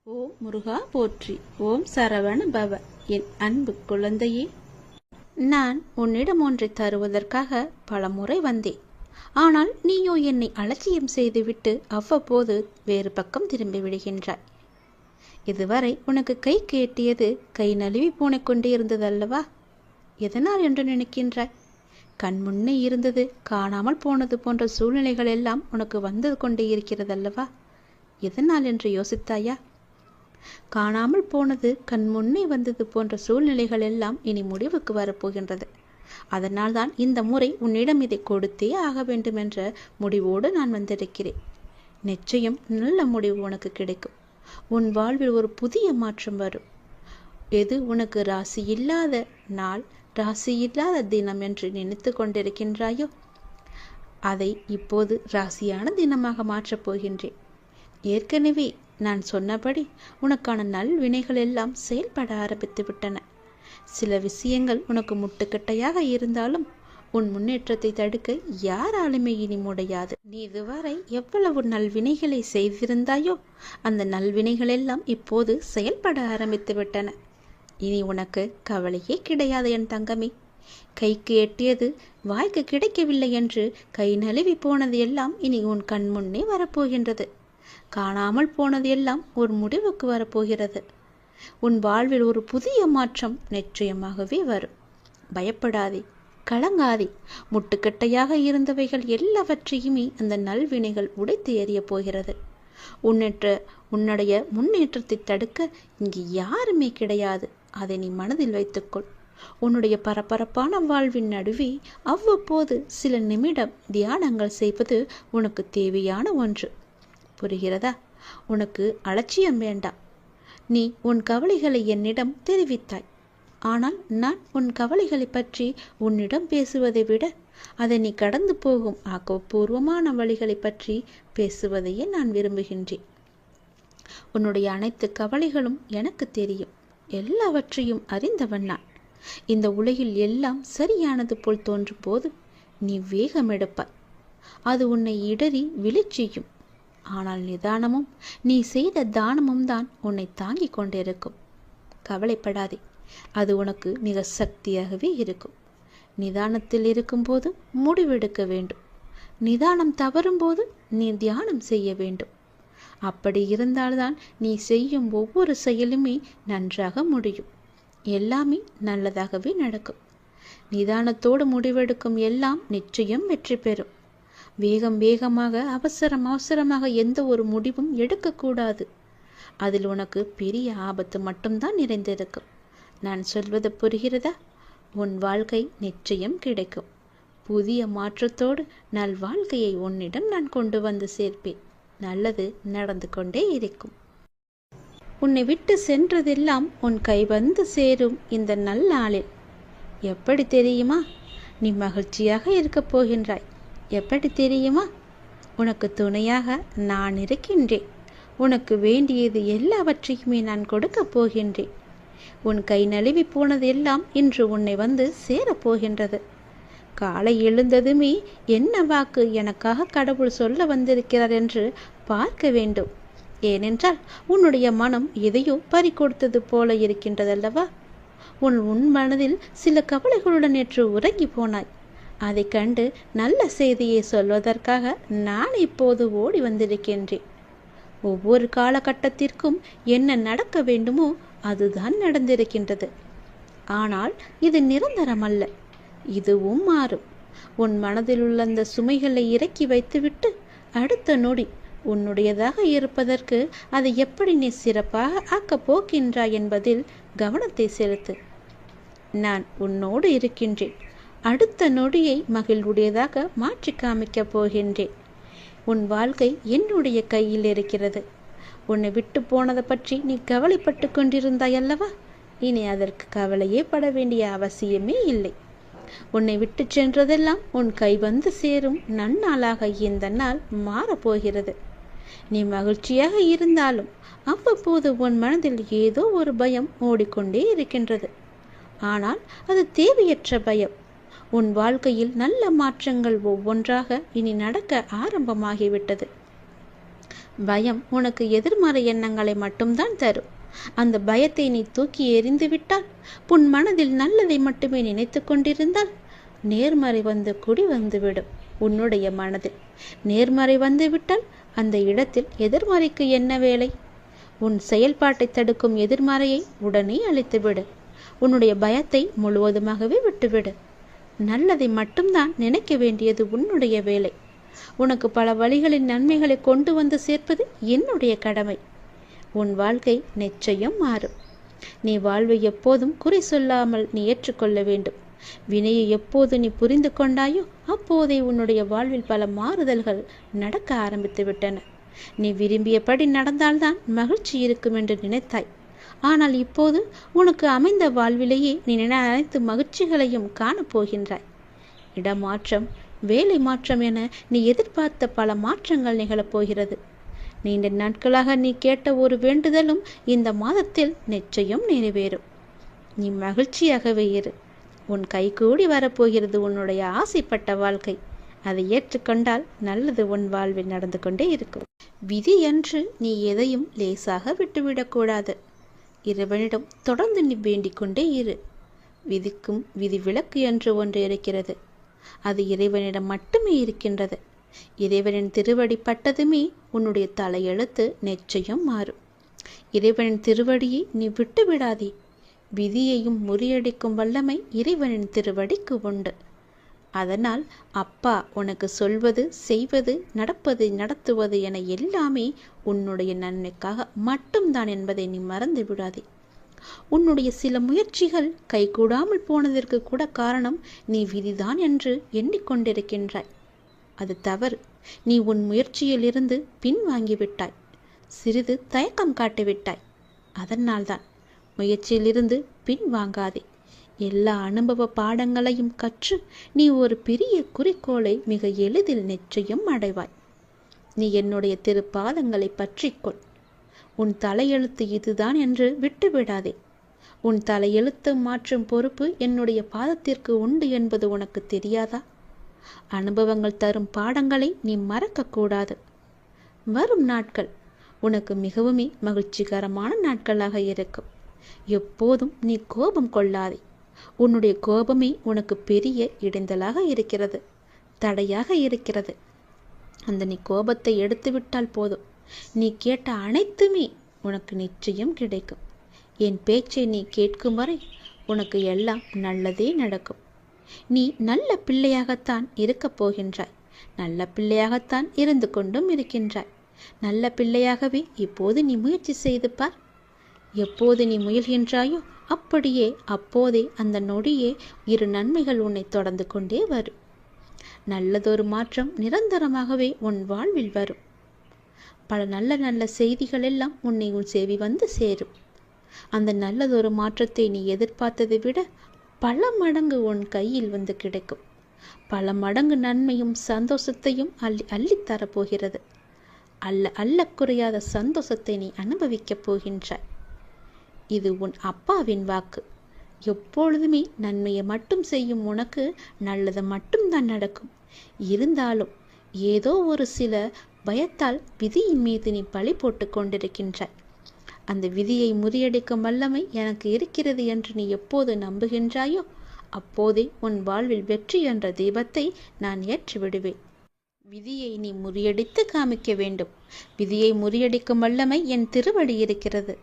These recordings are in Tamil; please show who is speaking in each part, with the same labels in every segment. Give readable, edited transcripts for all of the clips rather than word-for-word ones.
Speaker 1: ஓம் முருகா போற்றி. ஓம் சரவண பவ. என் அன்பு குழந்தையே, நான் உன்னிடம் ஒன்றை தருவதற்காக பல முறை வந்தேன். ஆனால் நீயோ என்னை அலட்சியம் செய்துவிட்டு அவ்வப்போது வேறு பக்கம் திரும்பி விடுகின்றாய். இதுவரை உனக்கு கை கேட்டியது கை நழுவி போனிக் கொண்டே இருந்ததல்லவா? எதனால் என்று நினைக்கின்றாய்? கண் முன்னே இருந்தது காணாமல் போனது போன்ற சூழ்நிலைகள் எல்லாம் உனக்கு வந்து கொண்டே இருக்கிறதல்லவா? எதனால் என்று யோசித்தாயா? காணாமல் போனது கண் முன்னே வந்தது போன்ற சூழ்நிலைகள் எல்லாம் இனி முடிவுக்கு வரப்போகின்றது. அதனால்தான் இந்த முறை உன்னிடம் இதை கொடுத்தே ஆக வேண்டும் என்ற முடிவோடு நான் வந்திருக்கிறேன். நிச்சயம் நல்ல முடிவு உனக்கு கிடைக்கும். உன் வாழ்வில் ஒரு புதிய மாற்றம் வரும். எது உனக்கு ராசி இல்லாத நாள், ராசி இல்லாத தினம் என்று நினைத்து கொண்டிருக்கின்றாயோ, அதை இப்போது ராசியான தினமாக மாற்றப் போகின்றேன். ஏற்கனவே நான் சொன்னபடி உனக்கான நல்வினைகள் எல்லாம் செயல்பட ஆரம்பித்து விட்டன. சில விஷயங்கள் உனக்கு முட்டுக்கட்டையாக இருந்தாலும் உன் முன்னேற்றத்தை தடுக்க யாராலுமே இனி முடியாது. நீ இதுவரை எவ்வளவு நல்வினைகளை செய்திருந்தாயோ அந்த நல்வினைகள் எல்லாம் இப்போது செயல்பட ஆரம்பித்து விட்டன. இனி உனக்கு கவலையே கிடையாது என் தங்கமே. கைக்கு எட்டியது வாய்க்கு கிடைக்கவில்லை என்று கை நழுவி போனது எல்லாம் இனி உன் கண் முன்னே வரப்போகின்றது. காணாமல் போனது எல்லாம் ஒரு முடிவுக்கு வரப்போகிறது. உன் வாழ்வில் ஒரு புதிய மாற்றம் நிச்சயமாகவே வரும். பயப்படாதே, கலங்காதே. முட்டுக்கட்டையாக இருந்தவைகள் எல்லாவற்றையுமே அந்த நல்வினைகள் உடைத்து எறிய போகிறது. உன்னுடைய முன்னேற்றத்தை தடுக்க இங்கு யாருமே கிடையாது. அதை நீ மனதில் வைத்துக்கொள். உன்னுடைய பரபரப்பான வாழ்வின் நடுவே அவ்வப்போது சில நிமிடம் தியானங்கள் செய்வது உனக்கு தேவையான ஒன்று. புரிகிறதா? உனக்கு அலட்சியம் வேண்டாம். நீ உன் கவலைகளை என்னிடம் தெரிவித்தாய். ஆனால் நான் உன் கவலைகளை பற்றி உன்னிடம் பேசுவதை விட அதை நீ கடந்து போகும் ஆக்கப்பூர்வமான வழிகளை பற்றி பேசுவதையே நான் விரும்புகின்றேன். உன்னுடைய அனைத்து கவலைகளும் எனக்கு தெரியும். எல்லாவற்றையும் அறிந்தவன் நான். இந்த உலகில் எல்லாம் சரியானது போல் தோன்றும் போது நீ வேகம் எடுப்பாய். அது உன்னை இடறி விழிச்செய்யும். ஆனால் நிதானமும் நீ செய்த தானமும் தான் உன்னை தாங்கிக் கொண்டிருக்கும். கவலைப்படாதே, அது உனக்கு மிக சக்தியாகவே இருக்கும். நிதானத்தில் இருக்கும்போது முடிவெடுக்க வேண்டும். நிதானம் தவறும்போது நீ தியானம் செய்ய வேண்டும். அப்படி இருந்தால்தான் நீ செய்யும் ஒவ்வொரு செயலுமே நன்றாக முடியும். எல்லாமே நல்லதாகவே நடக்கும். நிதானத்தோடு முடிவெடுக்கும் எல்லாம் நிச்சயம் வெற்றி பெறும். வேகமாக அவசரமாக எந்த ஒரு முடிவும் எடுக்கக்கூடாது. அதில் உனக்கு பெரிய ஆபத்து மட்டும்தான் நிறைந்திருக்கும். நான் சொல்வது புரிகிறதா? உன் வாழ்க்கை நிச்சயம் கிடைக்கும். புதிய மாற்றத்தோடு நல்வாழ்க்கையை உன்னிடம் நான் கொண்டு வந்து சேர்ப்பேன். நல்லது நடந்து கொண்டே இருக்கும். உன்னை விட்டு சென்றதெல்லாம் உன் கை வந்து சேரும் இந்த நல்லாளில். எப்படி தெரியுமா? நீ மகிழ்ச்சியாக இருக்கப் போகின்றாய். எப்படி தெரியுமா? உனக்கு துணையாக நான் இருக்கின்றேன். உனக்கு வேண்டியது எல்லாவற்றையுமே நான் கொடுக்கப் போகின்றேன். உன் கை நழுவி போனது எல்லாம் இன்று உன்னை வந்து சேரப்போகின்றது. காலை எழுந்ததுமே என்ன வாக்கு எனக்காக கடவுள் சொல்ல வந்திருக்கிறார் என்று பார்க்க வேண்டும். ஏனென்றால் உன்னுடைய மனம் எதையோ பறிகொடுத்தது போல இருக்கின்றதல்லவா? உன் மனதில் சில கவலைகளுடன் நேற்று உறங்கி போனாய். அதை கண்டு நல்ல செய்தியை சொல்வதற்காக நான் இப்போது ஓடி வந்திருக்கின்றேன். ஒவ்வொரு காலகட்டத்திற்கும் என்ன நடக்க வேண்டுமோ அதுதான் நடந்திருக்கின்றது. ஆனால் இது நிரந்தரமல்ல. இதுவும் மாறும். உன் மனதில் உள்ள அந்த சுமைகளை இறக்கி வைத்துவிட்டு அடுத்த நொடி உன்னுடையதாக இருப்பதற்கு அதை எப்படி நீ சிறப்பாக ஆக்கப் போகின்றாய் என்பதில் கவனத்தை செலுத்து. நான் உன்னோடு இருக்கின்றேன். அடுத்த நொடியை மகிழ்வுடையதாக மாற்றி காமிக்கப் போகின்றேன். உன் வாழ்க்கை என்னுடைய கையில் இருக்கிறது. உன்னை விட்டு போனதை பற்றி நீ கவலைப்பட்டு கொண்டிருந்தாய் அல்லவா? இனி அதற்கு கவலையே பட வேண்டிய அவசியமே இல்லை. உன்னை விட்டு சென்றதெல்லாம் உன் கை வந்து சேரும் நன்னாளாக இந்த நாள் மாறப்போகிறது. நீ மகிழ்ச்சியாக இருந்தாலும் அவ்வப்போது உன் மனதில் ஏதோ ஒரு பயம் ஓடிக்கொண்டே இருக்கின்றது. ஆனால் அது தேவையற்ற பயம். உன் வாழ்க்கையில் நல்ல மாற்றங்கள் ஒவ்வொன்றாக இனி நடக்க ஆரம்பமாகிவிட்டது. பயம் உனக்கு எதிர்மறை எண்ணங்களை மட்டும்தான் தரும். அந்த பயத்தை நீ தூக்கி எறிந்து விட்டால், உன் மனதில் நல்லதை மட்டுமே நினைத்து கொண்டிருந்தால், நேர்மறை வந்து குடி வந்துவிடும். உன்னுடைய மனதில் நேர்மறை வந்து விட்டால் அந்த இடத்தில் எதிர்மறைக்கு என்ன வேலை? உன் செயல்பாட்டை தடுக்கும் எதிர்மறையை உடனே அழித்துவிடு. உன்னுடைய பயத்தை முழுவதுமாகவே விட்டுவிடு. நல்லதை மட்டும்தான் நினைக்க வேண்டியது உன்னுடைய வேலை. உனக்கு பல வழிகளின் நன்மைகளை கொண்டு வந்து சேர்ப்பது என்னுடைய கடமை. உன் வாழ்க்கை நிச்சயம் மாறும். நீ வாழ்வை எப்போதும் குறை சொல்லாமல் நீ ஏற்றுக்கொள்ள வேண்டும். வினையை எப்போது நீ புரிந்து கொண்டாயோ அப்போதே உன்னுடைய வாழ்வில் பல மாறுதல்கள் நடக்க ஆரம்பித்து விட்டன. நீ விரும்பியபடி நடந்தால்தான் மகிழ்ச்சி இருக்கும் என்று நினைத்தாய். ஆனால் இப்போது உனக்கு அமைந்த வாழ்விலேயே நீ அனைத்து மகிழ்ச்சிகளையும் காணப்போகின்றாய். இடமாற்றம், வேலை மாற்றம் என நீ எதிர்பார்த்த பல மாற்றங்கள் நிகழப்போகிறது. நீண்ட நாட்களாக நீ கேட்ட ஒரு வேண்டுதலும் இந்த மாதத்தில் நிச்சயம் நிறைவேறும். நீ மகிழ்ச்சியாகவே இரு. உன் கைகூடி வரப்போகிறது உன்னுடைய ஆசைப்பட்ட வாழ்க்கை. அதை ஏற்றுக்கொண்டால் நல்லது உன் வாழ்வில் நடந்து கொண்டே இருக்கும். விதி என்று நீ எதையும் லேசாக விட்டுவிடக்கூடாது. இறைவனிடம் தொடர்ந்து நீ வேண்டிக் கொண்டே இரு. விதிக்கும் விதி விலக்கு என்று ஒன்று இருக்கிறது. அது இறைவனிடம் மட்டுமே இருக்கின்றது. இறைவனின் திருவடி பட்டதுமே உன்னுடைய தலையெழுத்து நிச்சயம் மாறும். இறைவனின் திருவடியை நீ விட்டு விடாதே. விதியையும் முறியடிக்கும் வல்லமை இறைவனின் திருவடிக்கு உண்டு. அதனால் அப்பா உனக்கு சொல்வது, செய்வது, நடப்பது, நடத்துவது என எல்லாமே உன்னுடைய நன்மைக்காக மட்டும்தான் என்பதை நீ மறந்து விடாதே. உன்னுடைய சில முயற்சிகள் கைகூடாமல் போனதற்கு கூட காரணம் நீ விதிதான் என்று எண்ணிக்கொண்டிருக்கின்றாய். அது தவறு. நீ உன் முயற்சியிலிருந்து பின்வாங்கிவிட்டாய். சிறிது தயக்கம் காட்டிவிட்டாய். அதனால்தான். முயற்சியிலிருந்து பின்வாங்காதே. எல்லா அனுபவ பாடங்களையும் கற்று நீ ஒரு பெரிய குறிக்கோளை மிக எளிதில் நிச்சயம் அடைவாய். நீ என்னுடைய திருப்பாதங்களை பற்றிக்கொள். உன் தலையெழுத்து இதுதான் என்று விட்டுவிடாதே. உன் தலையெழுத்து மாற்றும் பொறுப்பு என்னுடைய பாதத்திற்கு உண்டு என்பது உனக்கு தெரியாதா? அனுபவங்கள் தரும் பாடங்களை நீ மறக்கக்கூடாது. வரும் நாட்கள் உனக்கு மிகவும் மகிழ்ச்சிகரமான நாட்களாக இருக்கும். எப்போதும் நீ கோபம் கொள்ளாதே. உன்னுடைய கோபமே உனக்கு பெரிய இடைஞ்சலாக இருக்கிறது, தடையாக இருக்கிறது. அந்த நீ கோபத்தை எடுத்துவிட்டால் போதும். நீ கேட்ட அனைத்துமே உனக்கு நிச்சயம் கிடைக்கும். என் பேச்சை நீ கேட்கும் வரை உனக்கு எல்லாம் நல்லதே நடக்கும். நீ நல்ல பிள்ளையாகத்தான் இருக்கப் போகின்றாய். நல்ல பிள்ளையாகத்தான் இருந்து கொண்டும் இருக்கின்றாய். நல்ல பிள்ளையாகவே இப்போது நீ முயற்சி செய்து பார். எப்போது நீ முயல்கின்றாயோ அப்படியே அப்போதே அந்த நொடியே இரு நன்மைகள் உன்னை தொடர்ந்து கொண்டே வரும். நல்லதொரு மாற்றம் நிரந்தரமாகவே உன் வாழ்வில் வரும். பல நல்ல நல்ல செய்திகள் எல்லாம் உன்னை உன் செவி வந்து சேரும். அந்த நல்லதொரு மாற்றத்தை நீ எதிர்பார்த்ததை விட பல மடங்கு உன் கையில் வந்து கிடைக்கும். பல மடங்கு நன்மையும் சந்தோஷத்தையும் அள்ளித்தரப்போகிறது. அல்ல குறையாத சந்தோஷத்தை நீ அனுபவிக்கப் போகின்றாய். இது உன் அப்பாவின் வாக்கு. எப்பொழுதுமே நன்மையை மட்டும் செய்யும் உனக்கு நல்லது மட்டும்தான் நடக்கும். இருந்தாலும் ஏதோ ஒரு சில பயத்தால் விதியின் மீது நீ பழி போட்டு கொண்டிருக்கின்றாய். அந்த விதியை முறியடிக்கும் வல்லமை எனக்கு இருக்கிறது என்று நீ எப்போது நம்புகின்றாயோ அப்போதே உன் வாழ்வில் வெற்றி என்ற தீபத்தை நான் ஏற்றி விடுவேன். விதியை நீ முறியடித்து காமிக்க வேண்டும். விதியை முறியடிக்கும் வல்லமை என் திருவடி இருக்கிறது.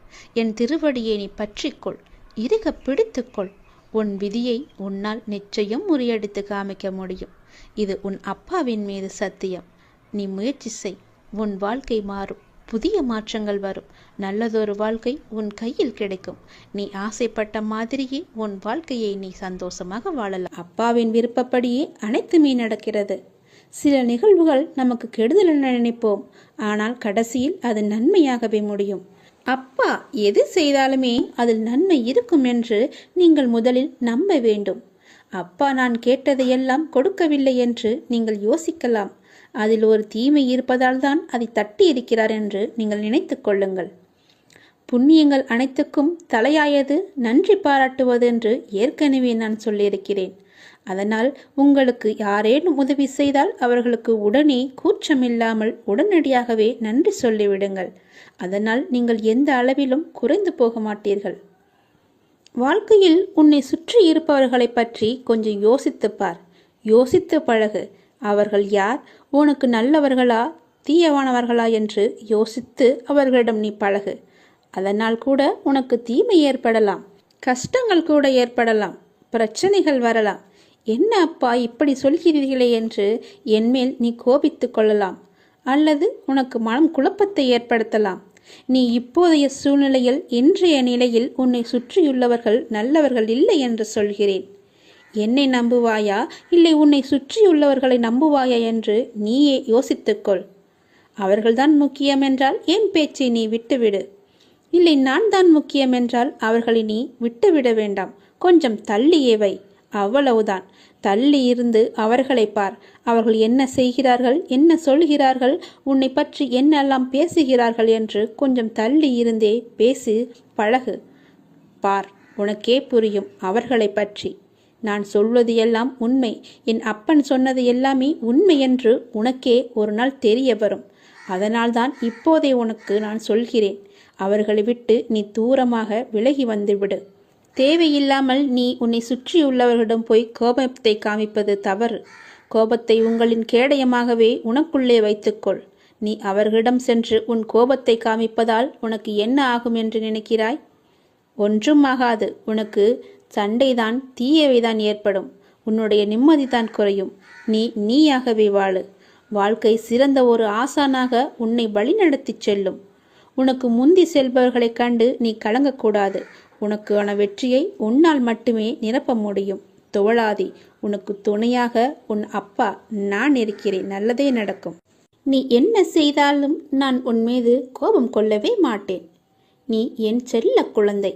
Speaker 1: என் திருவடியை நீ பற்றிக்கொள், இறுக பிடித்துக்கொள். உன் விதியை உன்னால் நிச்சயம் முறியடித்து காமிக்க முடியும். இது உன் அப்பாவின் மீது சத்தியம். நீ முயற்சி செய். உன் வாழ்க்கை மாறும். புதிய மாற்றங்கள் வரும். நல்லதொரு வாழ்க்கை உன் கையில் கிடைக்கும். நீ ஆசைப்பட்ட மாதிரியே உன் வாழ்க்கையை நீ சந்தோஷமாக வாழலாம். அப்பாவின் விருப்பப்படியே அனைத்துமே நடக்கிறது. சில நிகழ்வுகள் நமக்கு கெடுதல் என நினைப்போம். ஆனால் கடைசியில் அது நன்மையாகவே முடியும். அப்பா எது செய்தாலுமே அதில் நன்மை இருக்கும் என்று நீங்கள் முதலில் நம்ப வேண்டும். அப்பா நான் கேட்டதையெல்லாம் கொடுக்கவில்லை என்று நீங்கள் யோசிக்கலாம். அதில் ஒரு தீமை இருப்பதால் தான் அதை தட்டி இருக்கிறார் என்று நீங்கள் நினைத்து கொள்ளுங்கள். புண்ணியங்கள் அனைத்துக்கும் தலையாயது நன்றி பாராட்டுவது என்று ஏற்கனவே நான் சொல்லியிருக்கிறேன். அதனால் உங்களுக்கு யாரேனும் உதவி செய்தால் அவர்களுக்கு உடனே கூச்சமில்லாமல் உடனடியாகவே நன்றி சொல்லிவிடுங்கள். அதனால் நீங்கள் எந்த அளவிலும் குறைந்து போக மாட்டீர்கள். வாழ்க்கையில் உன்னை சுற்றி இருப்பவர்களை பற்றி கொஞ்சம் யோசித்துப்பார். யோசித்து பழகு. அவர்கள் யார், உனக்கு நல்லவர்களா தீயவானவர்களா என்று யோசித்து அவர்களிடம் நீ பழகு. அதனால் கூட உனக்கு தீமை ஏற்படலாம், கஷ்டங்கள் கூட ஏற்படலாம், பிரச்சனைகள் வரலாம். என்ன அப்பா இப்படி சொல்கிறீர்களே என்று என்மேல் நீ கோபித்து கொள்ளலாம், அல்லது உனக்கு மனம் குழப்பத்தை ஏற்படுத்தலாம். நீ இப்போதைய சூழ்நிலையில், இன்றைய நிலையில் உன்னை சுற்றியுள்ளவர்கள் நல்லவர்கள் இல்லை என்று சொல்கிறேன். என்னை நம்புவாயா இல்லை உன்னை சுற்றியுள்ளவர்களை நம்புவாயா என்று நீயே யோசித்துக்கொள். அவர்கள்தான் முக்கியம் என்றால் என் பேச்சை நீ விட்டுவிடு. இல்லை நான் தான் முக்கியம் என்றால் அவர்களை நீ விட்டுவிட வேண்டாம், கொஞ்சம் தள்ளியே வை. அவ்வளவுதான். தள்ளி இருந்து அவர்களை பார். அவர்கள் என்ன செய்கிறார்கள், என்ன சொல்கிறார்கள், உன்னை பற்றி என்னெல்லாம் பேசுகிறார்கள் என்று கொஞ்சம் தள்ளி இருந்தே பேசி பழகு. பார், உனக்கே புரியும் அவர்களை பற்றி. நான் சொல்வது எல்லாம் உண்மை, என் அப்பன் சொன்னது எல்லாமே உண்மை என்று உனக்கே ஒரு நாள் தெரிய வரும். அதனால்தான் இப்போதே உனக்கு நான் சொல்கிறேன். அவர்களை விட்டு நீ தூரமாக விலகி வந்துவிடு. தேவையில்லாமல் நீ உன்னை சுற்றியுள்ளவர்களிடம் போய் கோபத்தை காமிப்பது தவறு. கோபத்தை உங்களின் கேடயமாகவே உனக்குள்ளே வைத்துக்கொள். நீ அவர்களிடம் சென்று உன் கோபத்தை காமிப்பதால் உனக்கு என்ன ஆகும் என்று நினைக்கிறாய்? ஒன்றும் ஆகாது. உனக்கு சண்டைதான், தீயவைதான் ஏற்படும். உன்னுடைய நிம்மதிதான் குறையும். நீயாகவே வாழு. வாழ்க்கை சிறந்த ஒரு ஆசானாக உன்னை வழிநடத்தி செல்லும். உனக்கு முந்தி செல்பவர்களைக் கண்டு நீ கலங்கக்கூடாது. உனக்கான வெற்றியை உன்னால் மட்டுமே நிரப்ப முடியும். தோழாதே. உனக்கு துணையாக உன் அப்பா நான் இருக்கிறேன். நல்லதே நடக்கும். நீ என்ன செய்தாலும் நான் உன் மீது கோபம் கொள்ளவே மாட்டேன். நீ என் செல்ல குழந்தை.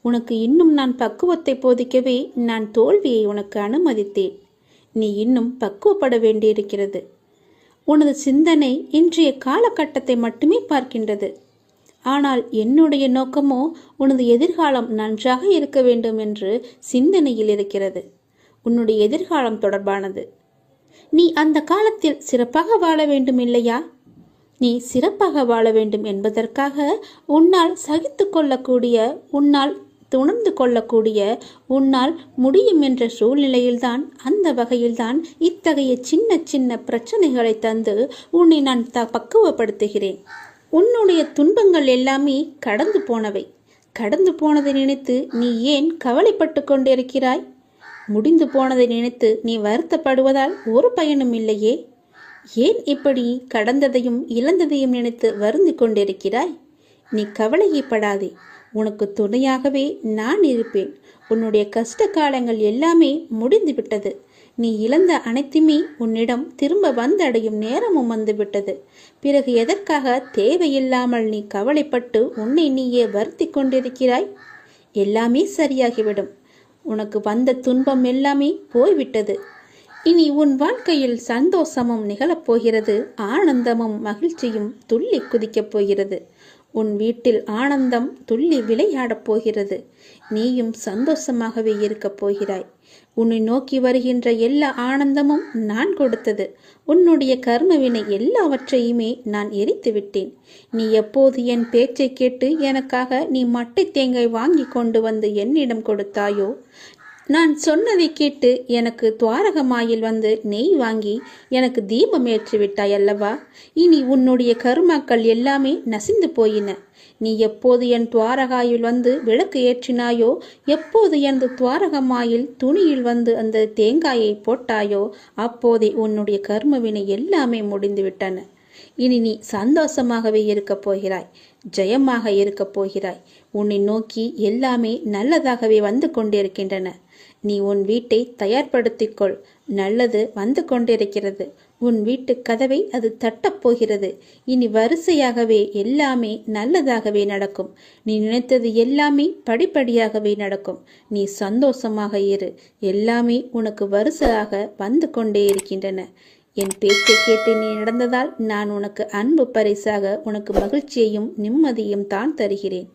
Speaker 1: உனக்கு இன்னும் நான் பக்குவத்தை போதிக்கவே நான் தோல்வியை உனக்கு அனுமதித்தேன். நீ இன்னும் பக்குவப்பட வேண்டியிருக்கிறது. உனது சிந்தனை இன்றைய காலகட்டத்தை மட்டுமே பார்க்கின்றது. ஆனால் என்னுடைய நோக்கமோ உனது எதிர்காலம் நன்றாக இருக்க வேண்டும் என்று சிந்தனையில் இருக்கிறது. உன்னுடைய எதிர்காலம் தொடர்பானது. நீ அந்த காலத்தில் சிறப்பாக வாழ வேண்டும் இல்லையா? நீ சிறப்பாக வாழ வேண்டும் என்பதற்காக உன்னால் சகித்து கொள்ளக்கூடிய, உன்னால் உணர்ந்து கொள்ளக்கூடிய, உன்னால் முடியும் என்ற சூழ்நிலையில்தான், அந்த வகையில்தான் இத்தகைய சின்ன சின்ன பிரச்சனைகளை தந்து உன்னை நான் பக்குவப்படுத்துகிறேன். உன்னுடைய துன்பங்கள் எல்லாமே கடந்து போனவை. கடந்து போனதை நினைத்து நீ ஏன் கவலைப்பட்டு கொண்டிருக்கிறாய்? முடிந்து போனதை நினைத்து நீ வருத்தப்படுவதால் ஒரு பயனும் இல்லையே. ஏன் இப்படி கடந்ததையும் இழந்ததையும் நினைத்து வருந்தி கொண்டிருக்கிறாய்? நீ கவலையப்படாதே. உனக்கு துணையாகவே நான் இருப்பேன். உன்னுடைய கஷ்ட காலங்கள் எல்லாமே முடிந்துவிட்டது. நீ இழந்த அனைத்துமே உன்னிடம் திரும்ப வந்தடையும் நேரமும் வந்துவிட்டது. பிறகு எதற்காக தேவையில்லாமல் நீ கவலைப்பட்டு உன்னை நீயே வருத்தி கொண்டிருக்கிறாய்? எல்லாமே சரியாகிவிடும். உனக்கு வந்த துன்பம் எல்லாமே போய்விட்டது. இனி உன் வாழ்க்கையில் சந்தோஷமும் நிகழப்போகிறது. ஆனந்தமும் மகிழ்ச்சியும் துள்ளி குதிக்கப் போகிறது. உன் வீட்டில் ஆனந்தம் துள்ளி விளையாடப் போகிறது. நீயும் சந்தோஷமாகவே இருக்கப் போகிறாய். உன்னை நோக்கி வருகின்ற எல்லா ஆனந்தமும் நான் கொடுத்தது. உன்னுடைய கர்மவினை எல்லாவற்றையுமே நான் எரித்து விட்டேன். நீ எப்போது என் பேச்சை கேட்டு எனக்காக நீ மட்டை தேங்காய் வாங்கி கொண்டு வந்து என்னிடம் கொடுத்தாயோ, நான் சொன்னதை கேட்டு எனக்கு துவாரகமாயில் வந்து நெய் வாங்கி எனக்கு தீபம் ஏற்றிவிட்டாய் அல்லவா? இனி உன்னுடைய கர்மாக்கள் எல்லாமே நசிந்து போயின. நீ எப்போது என் துவாரகாயில் வந்து விளக்கு ஏற்றினாயோ, எப்போது எனது துவாரகமாயில் துணியில் வந்து அந்த தேங்காயை போட்டாயோ, அப்போதே உன்னுடைய கர்மவினை எல்லாமே முடிந்து விட்டன. இனி நீ சந்தோஷமாகவே இருக்கப் போகிறாய். ஜெயமாக இருக்கப் போகிறாய். உன்னை நோக்கி எல்லாமே நல்லதாகவே வந்து கொண்டிருக்கின்றன. நீ உன் வீட்டை தயார்படுத்திக்கொள். நல்லது வந்து கொண்டிருக்கிறது. உன் வீட்டு கதவை அது தட்டப்போகிறது. இனி வரிசையாகவே எல்லாமே நல்லதாகவே நடக்கும். நீ நினைத்தது எல்லாமே படிப்படியாகவே நடக்கும். நீ சந்தோஷமாக இரு. எல்லாமே உனக்கு வரிசையாக வந்து கொண்டே இருக்கின்றன. என் பேச்சை கேட்டு நீ நடந்ததால் நான் உனக்கு அன்பு பரிசாக உனக்கு மகிழ்ச்சியையும் நிம்மதியும் தான் தருகிறேன்.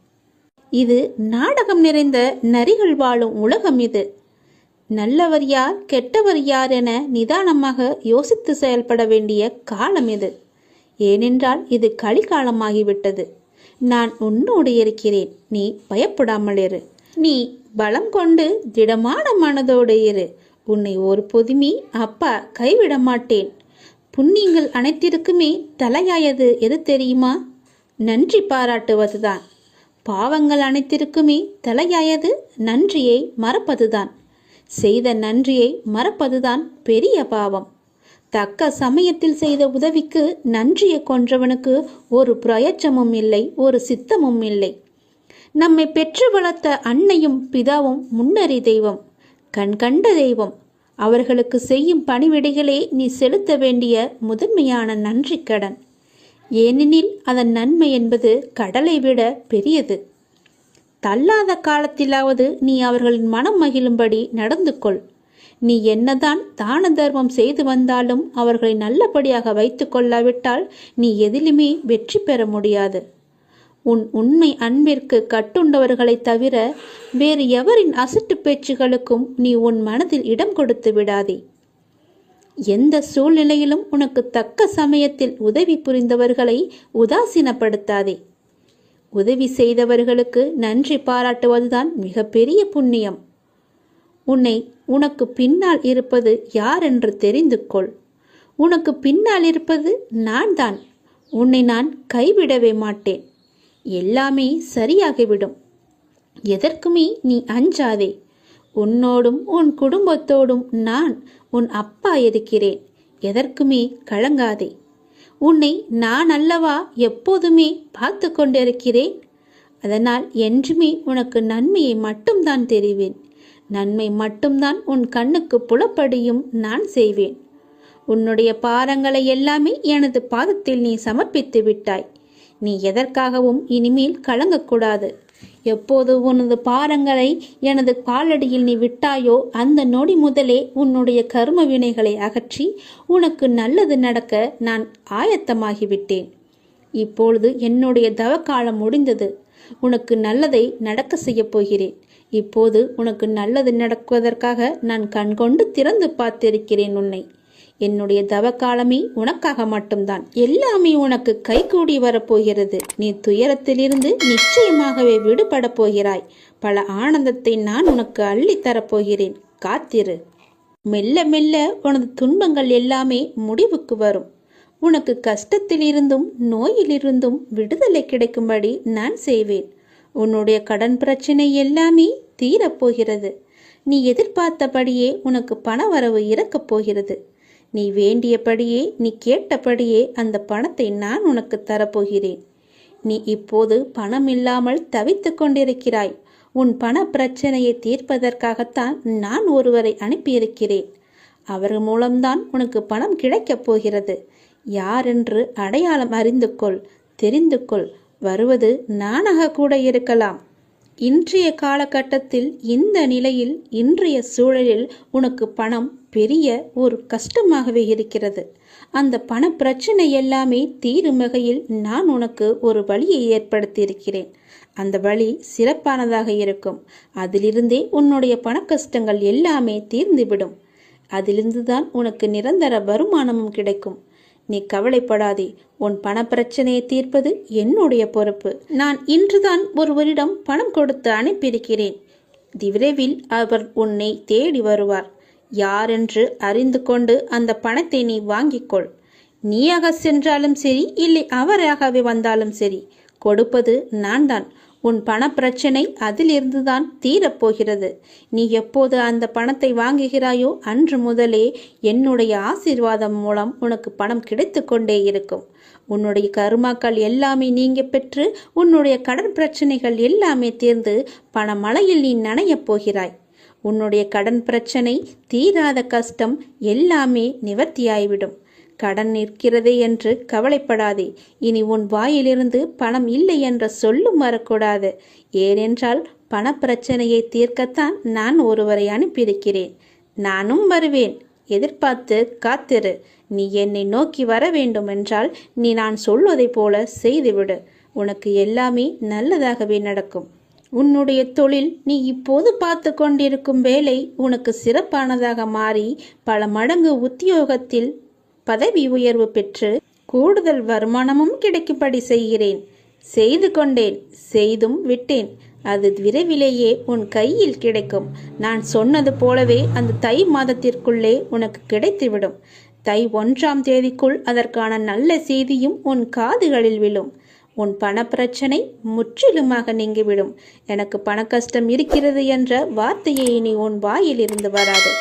Speaker 1: இது நாடகம் நிறைந்த நரிகள் வாழும் உலகம். இது நல்லவர் யார் கெட்டவர் யார் என நிதானமாக யோசித்து செயல்பட வேண்டிய காலம் இது. ஏனென்றால் இது கலிகாலமாகிவிட்டது. நான் உன்னோடு இருக்கிறேன், நீ பயப்படாமல் இரு. நீ பலம் கொண்டு திடமான மனதோடு இரு. உன்னை ஒரு பொதுமி அப்பா கைவிட மாட்டேன். புண்ணியங்கள் அனைத்திற்குமே தலையாயது எது தெரியுமா? நன்றி பாராட்டுவதுதான். பாவங்கள் அனைத்திற்குமே தலையாயது நன்றியை மறப்பதுதான். செய்த நன்றியை மறப்பதுதான் பெரிய பாவம். தக்க சமயத்தில் செய்த உதவிக்கு நன்றியை கொன்றவனுக்கு ஒரு பிரயோஜனமும் இல்லை, ஒரு சித்தமும் இல்லை. நம்மை பெற்று வளர்த்த அன்னையும் பிதாவும் முன்னறி தெய்வம், கண்கண்ட தெய்வம். அவர்களுக்கு செய்யும் பணிவிடைகளே நீ செலுத்த வேண்டிய முதன்மையான நன்றி கடன். ஏனெனில் அதன் நன்மை என்பது கடலை விட பெரியது. தள்ளாத காலத்திலாவது நீ அவர்களின் மனம் மகிழும்படி நடந்து கொள். நீ என்னதான் தான தர்மம் செய்து வந்தாலும் அவர்களை நல்லபடியாக வைத்து கொள்ளாவிட்டால் நீ எதிலுமே வெற்றி பெற முடியாது. உன் உண்மை அன்பிற்கு கட்டுண்டவர்களை தவிர வேறு எவரின் அசட்டு பேச்சுகளுக்கும் நீ உன் மனதில் இடம் கொடுத்து விடாதே. எந்த சூழ்நிலையிலும் உனக்கு தக்க சமயத்தில் உதவி புரிந்தவர்களை உதாசீனப்படுத்தாதே. உதவி செய்தவர்களுக்கு நன்றி பாராட்டுவதுதான் மிகப்பெரிய புண்ணியம். உனக்கு பின்னால் இருப்பது யார் என்று தெரிந்து கொள். உனக்கு பின்னால் இருப்பது நான் தான். உன்னை நான் கைவிடவே மாட்டேன். எல்லாமே சரியாகிவிடும். எதற்குமே நீ அஞ்சாதே. உன்னோடும் உன் குடும்பத்தோடும் நான் உன் அப்பா இருக்கிறேன். எதற்குமே கலங்காதே. உன்னை நான் அல்லவா எப்போதுமே பார்த்து கொண்டிருக்கிறேன். அதனால் என்றுமே உனக்கு நன்மையை மட்டும்தான் தெரிவேன். நன்மை மட்டும்தான் உன் கண்ணுக்கு புலப்படியும் நான் செய்வேன். உன்னுடைய பாரங்களை எல்லாமே எனது பாதத்தில் நீ சமர்ப்பித்து விட்டாய். நீ எதற்காகவும் இனிமேல் கலங்கக்கூடாது. எப்போது உனது பாரங்களை எனது காலடியில் நீ விட்டாயோ அந்த நொடி முதலே உன்னுடைய கர்ம வினைகளை அகற்றி உனக்கு நல்லது நடக்க நான் ஆயத்தமாகிவிட்டேன். இப்பொழுது என்னுடைய தவக்காலம் முடிந்தது. உனக்கு நல்லதை நடக்க செய்ய போகிறேன். இப்போது உனக்கு நல்லது நடக்குவதற்காக நான் கண்கொண்டு திறந்து பார்த்திருக்கிறேன் உன்னை. என்னுடைய தவக்காலமே உனக்காக மட்டும்தான். எல்லாமே உனக்கு கைகூடி வரப்போகிறது. நீ துயரத்திலிருந்து நிச்சயமாகவே விடுபட போகிறாய். பல ஆனந்தத்தை நான் உனக்கு அள்ளித்தரப்போகிறேன். காத்திரு. மெல்ல மெல்ல உனது துன்பங்கள் எல்லாமே முடிவுக்கு வரும். உனக்கு கஷ்டத்திலிருந்தும் நோயிலிருந்தும் விடுதலை கிடைக்கும்படி நான் செய்வேன். உன்னுடைய கடன் பிரச்சனை எல்லாமே தீரப்போகிறது. நீ எதிர்பார்த்தபடியே உனக்கு பண வரவு இறக்கப் போகிறது. நீ வேண்டியபடியே நீ கேட்டபடியே அந்த பணத்தை நான் உனக்கு தரப்போகிறேன். நீ இப்போது பணம் இல்லாமல் தவித்து கொண்டிருக்கிறாய். உன் பண பிரச்சனையை தீர்ப்பதற்காகத்தான் நான் ஒருவரை அனுப்பியிருக்கிறேன். அவர் மூலம்தான் உனக்கு பணம் கிடைக்கப் போகிறது. யாரென்று அடையாளம் அறிந்து கொள், தெரிந்து கொள். வருவது நானாக கூட இருக்கலாம். இன்றைய காலகட்டத்தில் இந்த நிலையில் இன்றைய சூழலில் உனக்கு பணம் பெரிய ஒரு கஷ்டமாகவே இருக்கிறது. அந்த பண பிரச்சனை எல்லாமே தீரும் வகையில் நான் உனக்கு ஒரு வழியை ஏற்படுத்தியிருக்கிறேன். அந்த வழி சிறப்பானதாக இருக்கும். அதிலிருந்தே உன்னுடைய பண கஷ்டங்கள் எல்லாமே தீர்ந்துவிடும். அதிலிருந்துதான் உனக்கு நிரந்தர வருமானமும் கிடைக்கும். நீ கவலைப்படாதே. உன் பண பிரச்சனையை தீர்ப்பது என்னுடைய பொறுப்பு. நான் இன்றுதான் ஒருவரிடம் பணம் கொடுத்து அனுப்பியிருக்கிறேன். விரைவில் அவர் உன்னை தேடி வருவார். யாரென்று அறிந்து கொண்டு அந்த பணத்தை நீ வாங்கிக்கொள். நீயாக சென்றாலும் சரி, இல்லை அவராகவே வந்தாலும் சரி, கொடுப்பது நான் தான். உன் பண பிரச்சனை அதிலிருந்துதான் தீரப்போகிறது. நீ எப்போது அந்த பணத்தை வாங்குகிறாயோ அன்று முதலே என்னுடைய ஆசீர்வாதம் மூலம் உனக்கு பணம் கிடைத்து கொண்டே இருக்கும். உன்னுடைய கருமாக்கள் எல்லாமே நீங்க பெற்று உன்னுடைய கடன் பிரச்சனைகள் எல்லாமே தீர்ந்து பணமழையில் நீ நனையப் போகிறாய். உன்னுடைய கடன் பிரச்சனை, தீராத கஷ்டம் எல்லாமே நிவர்த்தியாய்விடும். கடன் நிற்கிறதே என்று கவலைப்படாதே. இனி உன் வாயிலிருந்து பணம் இல்லை என்ற சொல்லும் வரக்கூடாது. ஏனென்றால் பண பிரச்சனையை தீர்க்கத்தான் நான் ஒருவரை அனுப்பியிருக்கிறேன். நானும் வருவேன். எதிர்பார்த்து காத்திரு. நீ என்னை நோக்கி வர வேண்டும் என்றால் நீ நான் சொல்வதை போல செய்துவிடு. உனக்கு எல்லாமே நல்லதாகவே நடக்கும். உன்னுடைய தொழில் நீ இப்போது பார்த்து கொண்டிருக்கும் வேலை உனக்கு சிறப்பானதாக மாறி பல மடங்கு உத்தியோகத்தில் பதவி உயர்வு பெற்று கூடுதல் வருமானமும் கிடைக்கும்படி செய்கிறேன். செய்து கொண்டேன், செய்தும் விட்டேன். அது விரைவிலேயே உன் கையில் கிடைக்கும். நான் சொன்னது போலவே அந்த தை மாதத்திற்குள்ளே உனக்கு கிடைத்துவிடும். தை 1ஆம் தேதிக்குள் அதற்கான நல்ல செய்தியும் உன் காதுகளில் விழும். உன் பணப்பிரச்சனை முற்றிலுமாக நீங்கிவிடும். எனக்கு பண கஷ்டம் இருக்கிறது என்ற வார்த்தையை இனி உன் வாயிலிருந்து வராது.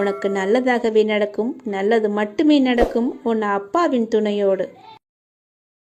Speaker 1: உனக்கு நல்லதாகவே நடக்கும். நல்லது மட்டுமே நடக்கும் உன் அப்பாவின் துணையோடு.